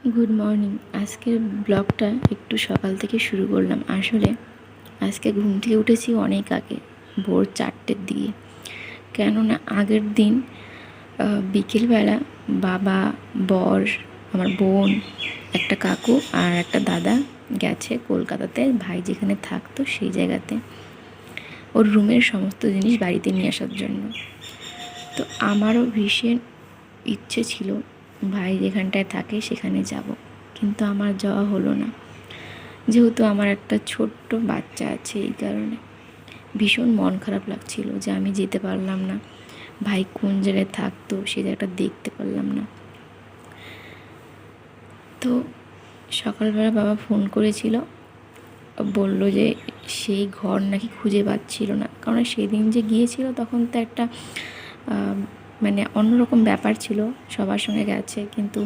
Good morning. আজকের ব্লগটা একটু সকাল থেকে শুরু করলাম। আসলে আজকে ঘুম থেকে উঠেছি অনেক আগে, ভোর 4টের দিকে। কেননা আগের দিন বিকেলবেলা বাবা, বর, আমার বোন, একটা কাকু আর একটা দাদা গেছে কলকাতাতে, ভাই যেখানে থাকতো সেই জায়গাতে ওর রুমের সমস্ত জিনিস বাড়িতে নিয়ে আসার জন্য। তো আমারও ভীষণ ইচ্ছে ছিল ভাই যেখানটায় থাকে সেখানে যাব, কিন্তু আমার যাওয়া হলো না, যেহেতু আমার একটা ছোট্ট বাচ্চা আছে। এই কারণে ভীষণ মন খারাপ লাগছিল যে আমি যেতে পারলাম না, ভাই কোন জায়গায় থাকতো সেই জায়গাটা দেখতে পারলাম না। তো সকালবেলা বাবা ফোন করেছিল, বলল যে সেই ঘর নাকি খুঁজে পাচ্ছিল না, কারণ সেদিন যে গিয়েছিল তখন তো একটা মানে অন্যরকম ব্যাপার ছিল, সবার সঙ্গে গেছে, কিন্তু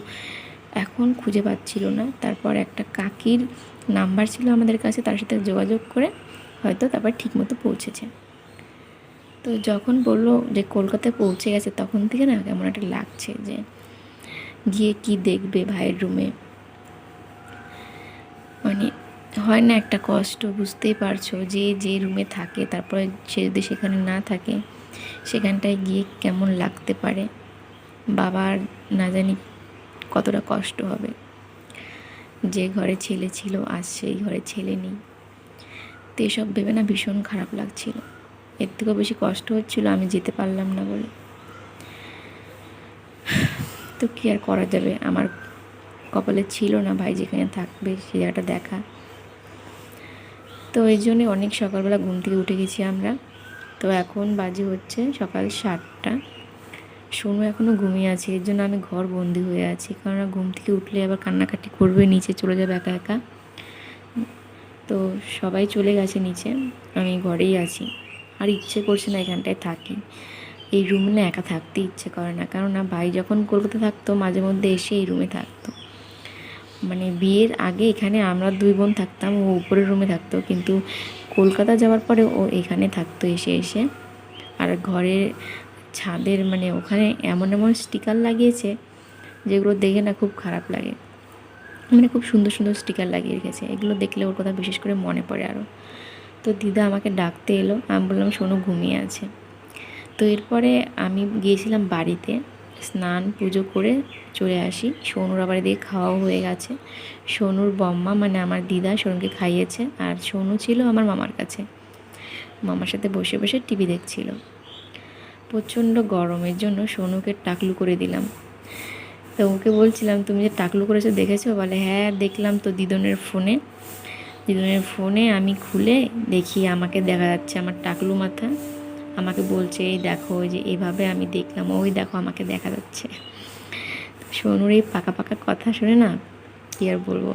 এখন খুঁজে পাচ্ছিল না। তারপর একটা কাকির নাম্বার ছিল আমাদের কাছে, তার সাথে যোগাযোগ করে হয়তো তারপর ঠিকমতো পৌঁছেছে। তো যখন বললো যে কলকাতায় পৌঁছে গেছে, তখন থেকে না কেমন একটা লাগছে যে গিয়ে কি দেখবে ভাইয়ের রুমে। মানে হয় না একটা কষ্ট, বুঝতেই পারছো, যে রুমে থাকে তারপরে সে যদি সেখানে না থাকে সেখানটায় গিয়ে কেমন লাগতে পারে, বাবার না জানি কতটা কষ্ট হবে। যে ঘরে ছেলে ছিল আজ সেই ঘরে ছেলে নেই। তো এসব ভেবে না ভীষণ খারাপ লাগছিল। এর থেকেও বেশি কষ্ট হচ্ছিল আমি যেতে পারলাম না বলে। তো কী আর করা যাবে, আমার কপালে ছিল না ভাই যেখানে থাকবে সে জায়গাটা দেখা। তো এই জন্যে অনেক সকালবেলা ঘুম থেকে উঠে গেছি আমরা। তো এখন বাজে হচ্ছে সকাল 7টা। সোনু এখনও ঘুমিয়ে আছে, এর জন্য আমি ঘর বন্দি হয়ে আছি, কারণ ঘুম থেকে উঠলে আবার কান্নাকাটি করবে, নিচে চলে যাবে একা একা। তো সবাই চলে গেছে নিচে, আমি ঘরেই আছি। আর ইচ্ছে করছে না এখানটায় থাকি, এই রুমে না একা থাকতে ইচ্ছে করে না, কারণ না ভাই যখন কলকাতা থাকতো মাঝে মধ্যে এসে এই রুমে থাকতো। মানে বিয়ের আগে এখানে আমরা 2 বোন থাকতাম, ও উপরের রুমে থাকতো, কিন্তু কলকাতা যাওয়ার পরে ও এখানে থাকতো এসে এসে। আর ঘরের ছাদের মানে ওখানে এমন এমন স্টিকার লাগিয়েছে যেগুলো দেখে না খুব খারাপ লাগে। মানে খুব সুন্দর সুন্দর স্টিকার লাগিয়ে রেখেছে, এগুলো দেখলে ওর কথা বিশেষ করে মনে পড়ে আরও। তো দিদা আমাকে ডাকতে এলো, আমি বললাম সোনু ঘুমিয়ে আছে। তো এরপরে আমি গিয়েছিলাম বাড়িতে, স্নান পুজো করে চলে আসি। সোনুর আবার এদিকে খাওয়াও হয়ে গেছে। সোনুর বম্মা মানে আমার দিদা সোনুকে খাইয়েছে, আর সোনু ছিল আমার মামার কাছে, মামার সাথে বসে বসে টিভি দেখছিল। প্রচণ্ড গরমের জন্য সোনুকে টাকলু করে দিলাম। তো ওকে বলছিলাম তুমি যে টাকলু করেছো দেখেছো? বলে হ্যাঁ দেখলাম তো দিদুনের ফোনে আমি খুলে দেখি, আমাকে দেখা যাচ্ছে আমার টাকলু মাথা। আমাকে বলছে এই দেখো, ওই যে এভাবে আমি দেখলাম, ওই দেখো আমাকে দেখা যাচ্ছে। সোনুর এই পাকা পাকা কথা শুনে না কী আর বলবো।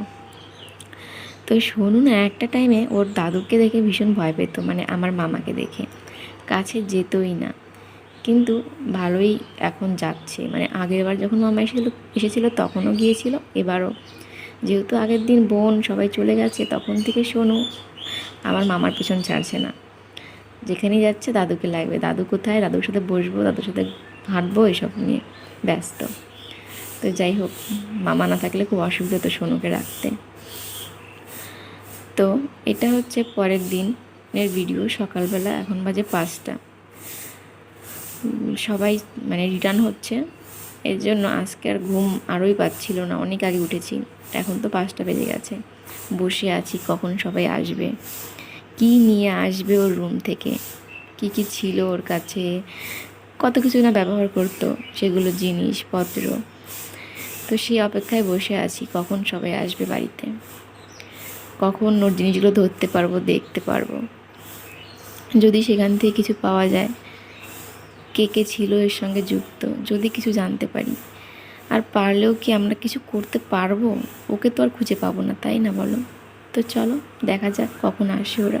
তো সোনু না একটা টাইমে ওর দাদুকে দেখে ভীষণ ভয় পেত, মানে আমার মামাকে দেখে কাছে যেতই না, কিন্তু ভালোই এখন যাচ্ছে। মানে আগের বার যখন মামা এসেছিল তখনও গিয়েছিল, এবারও যেহেতু আগের দিন বোন সবাই চলে গেছে তখন থেকে সোনু আমার মামার পিছন ছাড়ছে না, যেখানেই যাচ্ছে দাদুকে লাগবে, দাদু কোথায়, দাদুর সাথে বসবো, দাদুর সাথে হাঁটবো, এসব নিয়ে ব্যস্ত। তো যাই হোক, মামা না থাকলে খুব অসুবিধা হতো সোনুকে রাখতে। তো এটা হচ্ছে পরের দিনের ভিডিও, সকালবেলা, এখন বাজে 5টা। সবাই মানে রিটার্ন হচ্ছে, এর জন্য আজকে আর ঘুম আরোই পাচ্ছিল না, অনেক আগে উঠেছি। এখন তো 5টা বেজে গেছে, বসে আছি কখন সবাই আসবে, কি নিয়ে আসবে ওর রুম থেকে, কি কি ছিল ওর কাছে, কত কিছু না ব্যবহার করতো সেগুলো জিনিসপত্র। তো সেই অপেক্ষায় বসে আছি কখন সবাই আসবে বাড়িতে, কখন ওর জিনিসগুলো ধরতে পারবো, দেখতে পারবো, যদি সেখান থেকে কিছু পাওয়া যায়, কে কে ছিল এর সঙ্গে যুক্ত, যদি কিছু জানতে পারি। আর পারলেও কি আমরা কিছু করতে পারবো? ওকে তো আর খুঁজে পাবো না, তাই না বলো? তো চলো দেখা যাক কখন আসে ওরা।